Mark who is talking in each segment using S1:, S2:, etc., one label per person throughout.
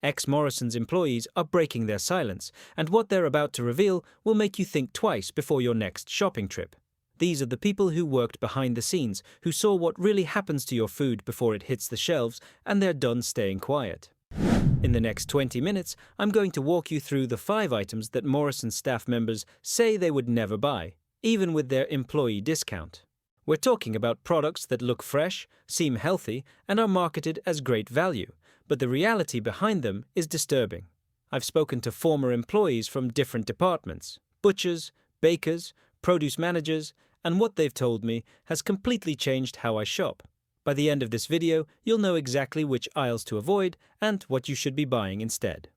S1: Ex-Morrisons employees are breaking their silence, and what they're about to reveal will make you think twice before your next shopping trip. These are the people who worked behind the scenes, who saw what really happens to your food before it hits the shelves, and they're done staying quiet. In the next 20 minutes, I'm going to walk you through the 5 items that Morrisons staff members say they would never buy, even with their employee discount. We're talking about products that look fresh, seem healthy, and are marketed as great value, but the reality behind them is disturbing. I've spoken to former employees from different departments, butchers, bakers, produce managers, and what they've told me has completely changed how I shop. By the end of this video, you'll know exactly which aisles to avoid and what you should be buying instead.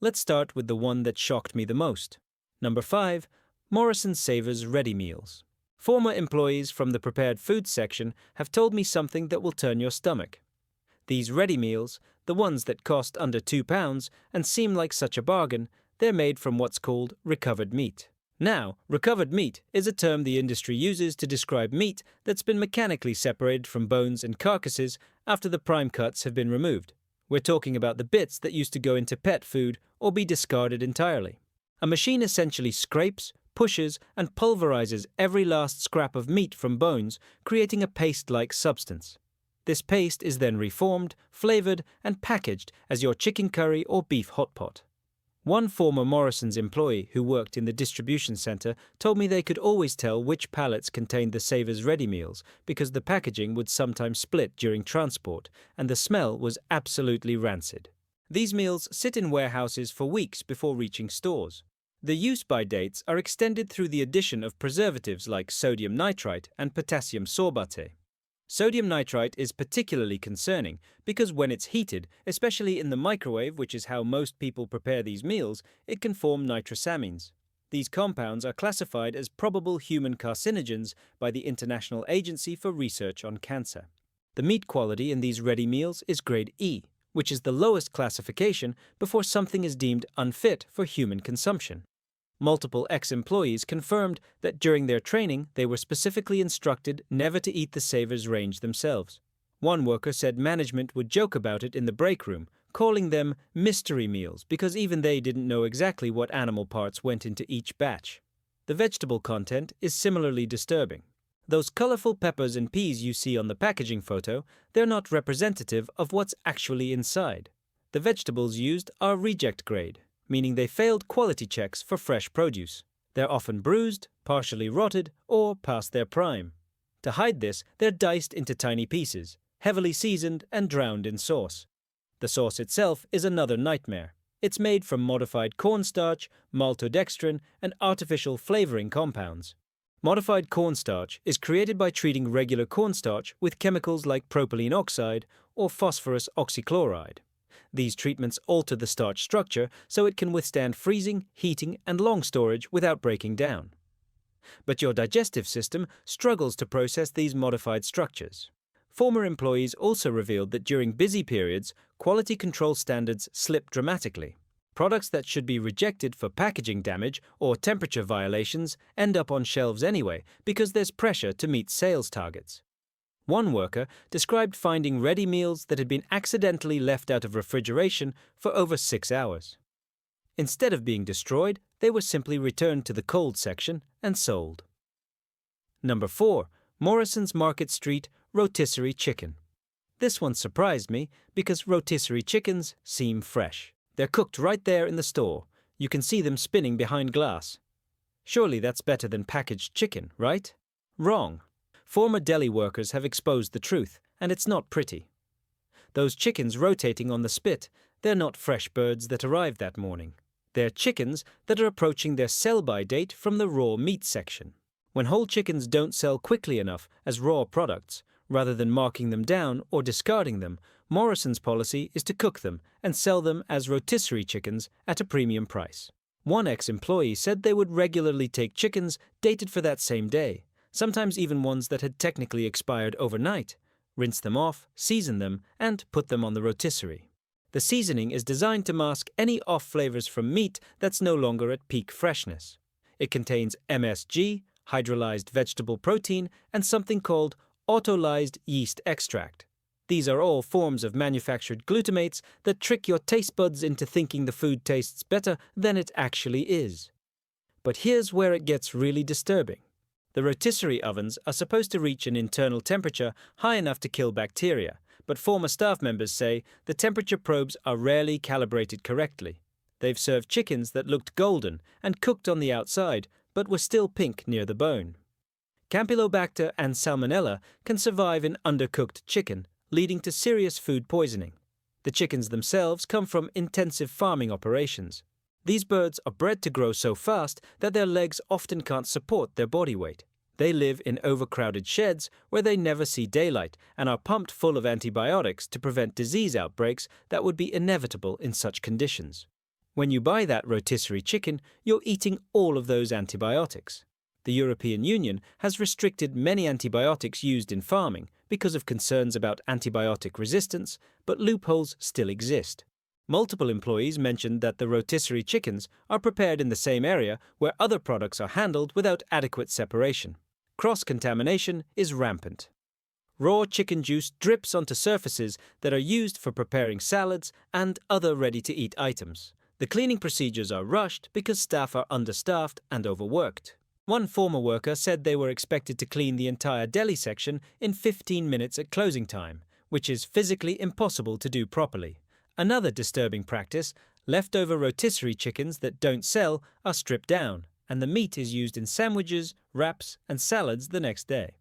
S1: Let's start with the one that shocked me the most. Number 5. Morrisons Savers Ready Meals. Former employees from the prepared foods section have told me something that will turn your stomach. These ready meals, the ones that cost under £2 and seem like such a bargain, they're made from what's called recovered meat. Now, recovered meat is a term the industry uses to describe meat that's been mechanically separated from bones and carcasses after the prime cuts have been removed. We're talking about the bits that used to go into pet food or be discarded entirely. A machine essentially scrapes, pushes, and pulverizes every last scrap of meat from bones, creating a paste-like substance. This paste is then reformed, flavored, and packaged as your chicken curry or beef hot pot. One former Morrisons employee who worked in the distribution center told me they could always tell which pallets contained the Savers ready meals because the packaging would sometimes split during transport and the smell was absolutely rancid. These meals sit in warehouses for weeks before reaching stores. The use-by dates are extended through the addition of preservatives like sodium nitrite and potassium sorbate. Sodium nitrite is particularly concerning because when it's heated, especially in the microwave, which is how most people prepare these meals, it can form nitrosamines. These compounds are classified as probable human carcinogens by the International Agency for Research on Cancer. The meat quality in these ready meals is grade E, which is the lowest classification before something is deemed unfit for human consumption. Multiple ex-employees confirmed that during their training they were specifically instructed never to eat the Savers range themselves. One worker said management would joke about it in the break room, calling them mystery meals because even they didn't know exactly what animal parts went into each batch. The vegetable content is similarly disturbing. Those colorful peppers and peas you see on the packaging photo, they're not representative of what's actually inside. The vegetables used are reject grade, meaning they failed quality checks for fresh produce. They're often bruised, partially rotted, or past their prime. To hide this, they're diced into tiny pieces, heavily seasoned and drowned in sauce. The sauce itself is another nightmare. It's made from modified cornstarch, maltodextrin, and artificial flavoring compounds. Modified cornstarch is created by treating regular cornstarch with chemicals like propylene oxide or phosphorus oxychloride. These treatments alter the starch structure so it can withstand freezing, heating, and long storage without breaking down. But your digestive system struggles to process these modified structures. Former employees also revealed that during busy periods, quality control standards slip dramatically. Products that should be rejected for packaging damage or temperature violations end up on shelves anyway because there's pressure to meet sales targets. One worker described finding ready meals that had been accidentally left out of refrigeration for over 6 hours. Instead of being destroyed, they were simply returned to the cold section and sold. Number 4. Morrisons Market Street Rotisserie Chicken. This one surprised me because rotisserie chickens seem fresh. They're cooked right there in the store. You can see them spinning behind glass. Surely that's better than packaged chicken, right? Wrong. Former deli workers have exposed the truth, and it's not pretty. Those chickens rotating on the spit, they're not fresh birds that arrived that morning. They're chickens that are approaching their sell-by date from the raw meat section. When whole chickens don't sell quickly enough as raw products, rather than marking them down or discarding them, Morrisons' policy is to cook them and sell them as rotisserie chickens at a premium price. One ex-employee said they would regularly take chickens dated for that same day, sometimes even ones that had technically expired overnight, rinse them off, season them, and put them on the rotisserie. The seasoning is designed to mask any off flavors from meat that's no longer at peak freshness. It contains MSG, hydrolyzed vegetable protein, and something called autolyzed yeast extract. These are all forms of manufactured glutamates that trick your taste buds into thinking the food tastes better than it actually is. But here's where it gets really disturbing. The rotisserie ovens are supposed to reach an internal temperature high enough to kill bacteria, but former staff members say the temperature probes are rarely calibrated correctly. They've served chickens that looked golden and cooked on the outside, but were still pink near the bone. Campylobacter and Salmonella can survive in undercooked chicken, leading to serious food poisoning. The chickens themselves come from intensive farming operations. These birds are bred to grow so fast that their legs often can't support their body weight. They live in overcrowded sheds where they never see daylight and are pumped full of antibiotics to prevent disease outbreaks that would be inevitable in such conditions. When you buy that rotisserie chicken, you're eating all of those antibiotics. The European Union has restricted many antibiotics used in farming because of concerns about antibiotic resistance, but loopholes still exist. Multiple employees mentioned that the rotisserie chickens are prepared in the same area where other products are handled without adequate separation. Cross-contamination is rampant. Raw chicken juice drips onto surfaces that are used for preparing salads and other ready-to-eat items. The cleaning procedures are rushed because staff are understaffed and overworked. One former worker said they were expected to clean the entire deli section in 15 minutes at closing time, which is physically impossible to do properly. Another disturbing practice, leftover rotisserie chickens that don't sell are stripped down, and the meat is used in sandwiches, wraps, and salads the next day.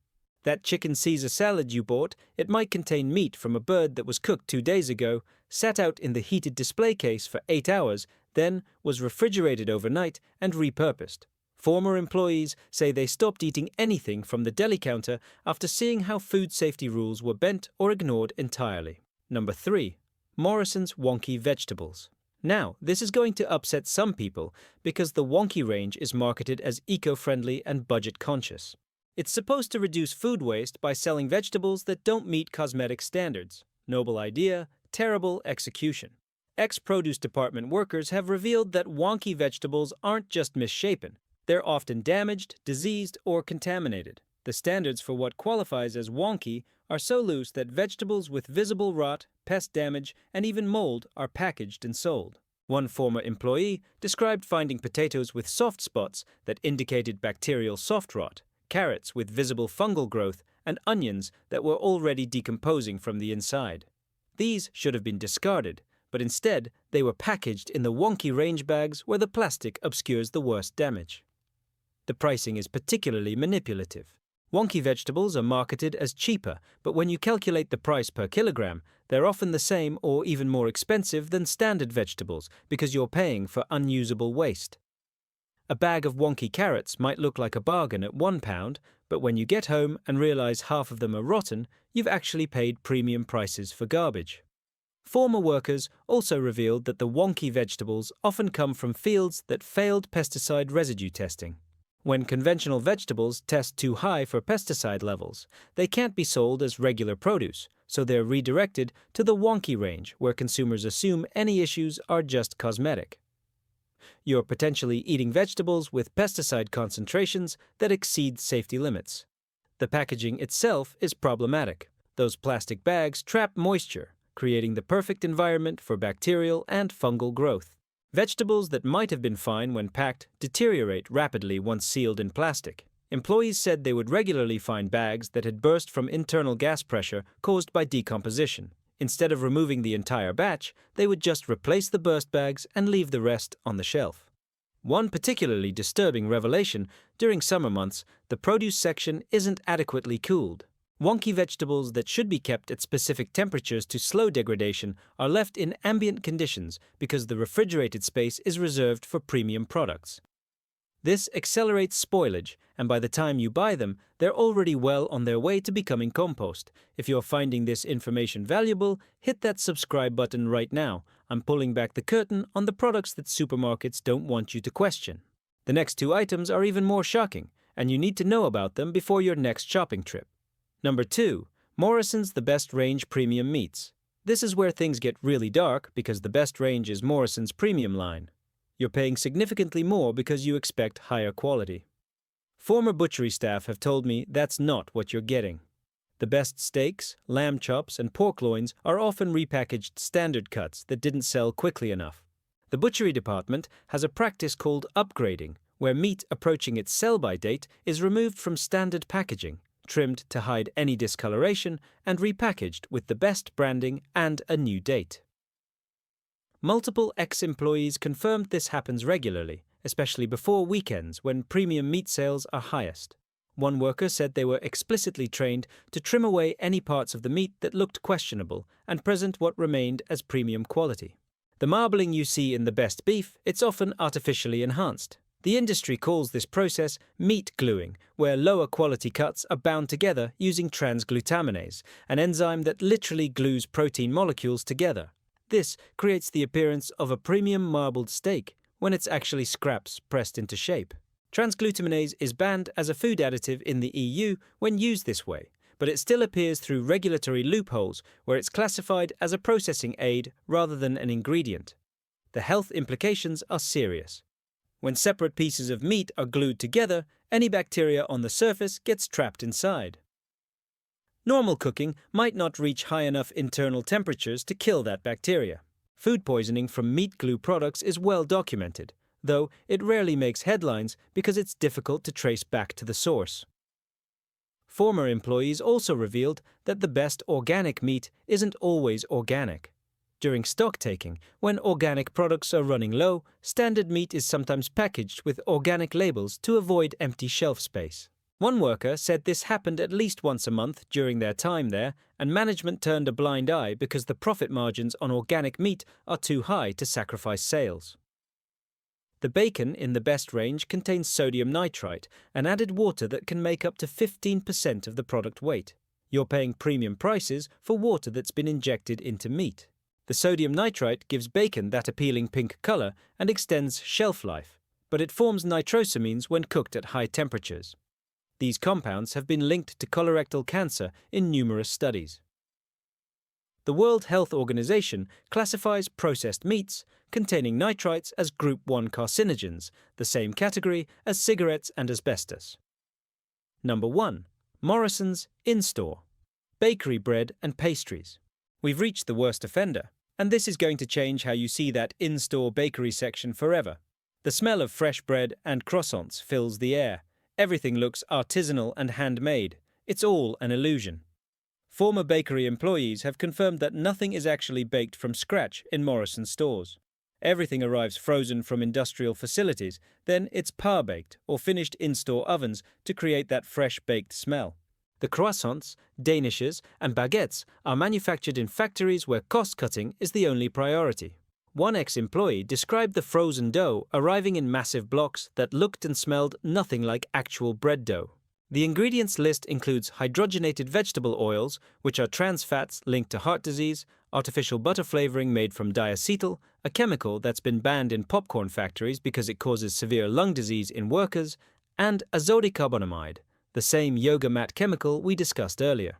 S1: That chicken Caesar salad you bought, it might contain meat from a bird that was cooked 2 days ago, sat out in the heated display case for 8 hours, then was refrigerated overnight and repurposed. Former employees say they stopped eating anything from the deli counter after seeing how food safety rules were bent or ignored entirely. Number 3. Morrisons wonky vegetables. Now, this is going to upset some people because the wonky range is marketed as eco-friendly and budget-conscious. It's supposed to reduce food waste by selling vegetables that don't meet cosmetic standards. Noble idea, terrible execution. Ex-produce department workers have revealed that wonky vegetables aren't just misshapen. They're often damaged, diseased, or contaminated. The standards for what qualifies as wonky are so loose that vegetables with visible rot, pest damage, and even mold are packaged and sold. One former employee described finding potatoes with soft spots that indicated bacterial soft rot, carrots with visible fungal growth, and onions that were already decomposing from the inside. These should have been discarded, but instead they were packaged in the wonky range bags where the plastic obscures the worst damage. The pricing is particularly manipulative. Wonky vegetables are marketed as cheaper, but when you calculate the price per kilogram, they're often the same or even more expensive than standard vegetables because you're paying for unusable waste. A bag of wonky carrots might look like a bargain at £1, but when you get home and realize half of them are rotten, you've actually paid premium prices for garbage. Former workers also revealed that the wonky vegetables often come from fields that failed pesticide residue testing. When conventional vegetables test too high for pesticide levels, they can't be sold as regular produce, so they're redirected to the wonky range where consumers assume any issues are just cosmetic. You're potentially eating vegetables with pesticide concentrations that exceed safety limits. The packaging itself is problematic. Those plastic bags trap moisture, creating the perfect environment for bacterial and fungal growth. Vegetables that might have been fine when packed deteriorate rapidly once sealed in plastic. Employees said they would regularly find bags that had burst from internal gas pressure caused by decomposition. Instead of removing the entire batch, they would just replace the burst bags and leave the rest on the shelf. One particularly disturbing revelation: during summer months, the produce section isn't adequately cooled. Wonky vegetables that should be kept at specific temperatures to slow degradation are left in ambient conditions because the refrigerated space is reserved for premium products. This accelerates spoilage, and by the time you buy them, they're already well on their way to becoming compost. If you're finding this information valuable, hit that subscribe button right now. I'm pulling back the curtain on the products that supermarkets don't want you to question. The next 2 items are even more shocking, and you need to know about them before your next shopping trip. Number 2. Morrisons The Best Range Premium Meats. This is where things get really dark because the best range is Morrisons' premium line. You're paying significantly more because you expect higher quality. Former butchery staff have told me that's not what you're getting. The best steaks, lamb chops, and pork loins are often repackaged standard cuts that didn't sell quickly enough. The butchery department has a practice called upgrading, where meat approaching its sell-by date is removed from standard packaging, trimmed to hide any discoloration, and repackaged with the best branding and a new date. Multiple ex-employees confirmed this happens regularly, especially before weekends when premium meat sales are highest. One worker said they were explicitly trained to trim away any parts of the meat that looked questionable and present what remained as premium quality. The marbling you see in the best beef, it's often artificially enhanced. The industry calls this process meat gluing, where lower quality cuts are bound together using transglutaminase, an enzyme that literally glues protein molecules together. This creates the appearance of a premium marbled steak when it's actually scraps pressed into shape. Transglutaminase is banned as a food additive in the EU when used this way, but it still appears through regulatory loopholes where it's classified as a processing aid rather than an ingredient. The health implications are serious. When separate pieces of meat are glued together, any bacteria on the surface gets trapped inside. Normal cooking might not reach high enough internal temperatures to kill that bacteria. Food poisoning from meat glue products is well documented, though it rarely makes headlines because it's difficult to trace back to the source. Former employees also revealed that the best organic meat isn't always organic. During stock taking, when organic products are running low, standard meat is sometimes packaged with organic labels to avoid empty shelf space. One worker said this happened at least once a month during their time there, and management turned a blind eye because the profit margins on organic meat are too high to sacrifice sales. The bacon in the best range contains sodium nitrite, an added water that can make up to 15% of the product weight. You're paying premium prices for water that's been injected into meat. The sodium nitrite gives bacon that appealing pink color and extends shelf life, but it forms nitrosamines when cooked at high temperatures. These compounds have been linked to colorectal cancer in numerous studies. The World Health Organization classifies processed meats containing nitrites as Group 1 carcinogens, the same category as cigarettes and asbestos. Number 1. Morrisons in-store. Bakery bread and pastries. We've reached the worst offender, and this is going to change how you see that in-store bakery section forever. The smell of fresh bread and croissants fills the air. Everything looks artisanal and handmade. It's all an illusion. Former bakery employees have confirmed that nothing is actually baked from scratch in Morrison stores. Everything arrives frozen from industrial facilities, then it's par-baked or finished in-store ovens to create that fresh-baked smell. The croissants, danishes, and baguettes are manufactured in factories where cost-cutting is the only priority. One ex-employee described the frozen dough arriving in massive blocks that looked and smelled nothing like actual bread dough. The ingredients list includes hydrogenated vegetable oils, which are trans fats linked to heart disease, artificial butter flavoring made from diacetyl, a chemical that's been banned in popcorn factories because it causes severe lung disease in workers, and azodicarbonamide, the same yoga mat chemical we discussed earlier.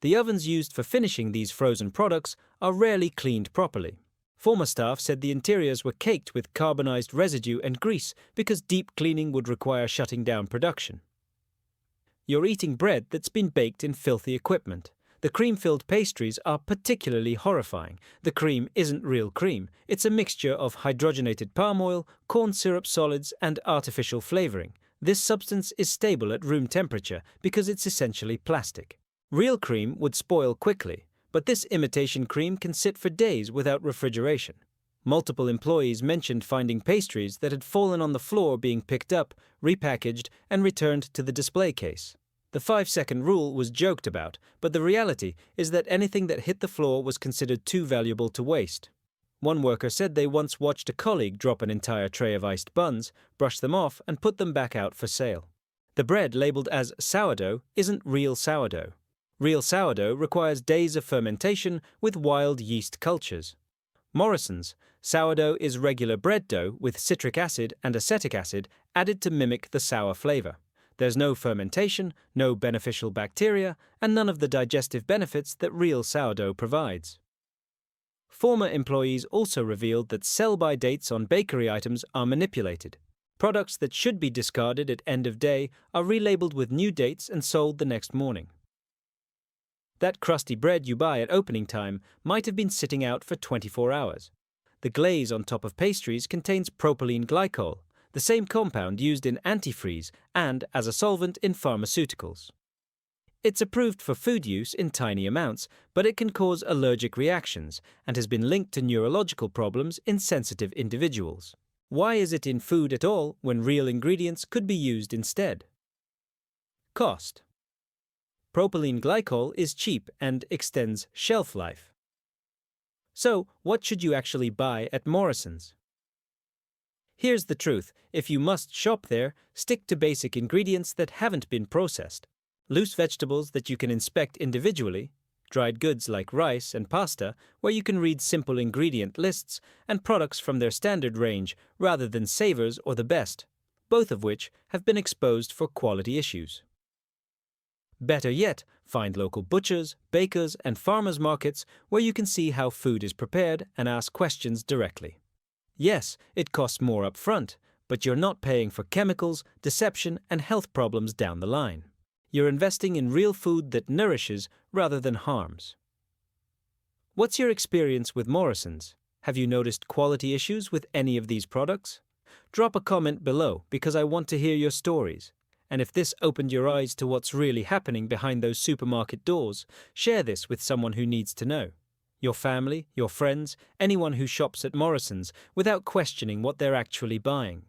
S1: The ovens used for finishing these frozen products are rarely cleaned properly. Former staff said the interiors were caked with carbonized residue and grease because deep cleaning would require shutting down production. You're eating bread that's been baked in filthy equipment. The cream-filled pastries are particularly horrifying. The cream isn't real cream. It's a mixture of hydrogenated palm oil, corn syrup solids, and artificial flavoring. This substance is stable at room temperature because it's essentially plastic. Real cream would spoil quickly, but this imitation cream can sit for days without refrigeration. Multiple employees mentioned finding pastries that had fallen on the floor being picked up, repackaged, and returned to the display case. The 5-second rule was joked about, but the reality is that anything that hit the floor was considered too valuable to waste. One worker said they once watched a colleague drop an entire tray of iced buns, brush them off, and put them back out for sale. The bread labeled as sourdough isn't real sourdough. Real sourdough requires days of fermentation with wild yeast cultures. Morrisons, sourdough is regular bread dough with citric acid and acetic acid added to mimic the sour flavor. There's no fermentation, no beneficial bacteria, and none of the digestive benefits that real sourdough provides. Former employees also revealed that sell-by dates on bakery items are manipulated. Products that should be discarded at end of day are relabeled with new dates and sold the next morning. That crusty bread you buy at opening time might have been sitting out for 24 hours. The glaze on top of pastries contains propylene glycol, the same compound used in antifreeze and as a solvent in pharmaceuticals. It's approved for food use in tiny amounts, but it can cause allergic reactions and has been linked to neurological problems in sensitive individuals. Why is it in food at all when real ingredients could be used instead? Cost. Propylene glycol is cheap and extends shelf life. So, what should you actually buy at Morrisons? Here's the truth: if you must shop there, stick to basic ingredients that haven't been processed. Loose vegetables that you can inspect individually, dried goods like rice and pasta, where you can read simple ingredient lists, and products from their standard range rather than Savers or the Best, both of which have been exposed for quality issues. Better yet, find local butchers, bakers, and farmers markets where you can see how food is prepared and ask questions directly. Yes, it costs more up front, but you're not paying for chemicals, deception, and health problems down the line. You're investing in real food that nourishes rather than harms. What's your experience with Morrisons? Have you noticed quality issues with any of these products? Drop a comment below because I want to hear your stories. And if this opened your eyes to what's really happening behind those supermarket doors, share this with someone who needs to know. Your family, your friends, anyone who shops at Morrisons without questioning what they're actually buying.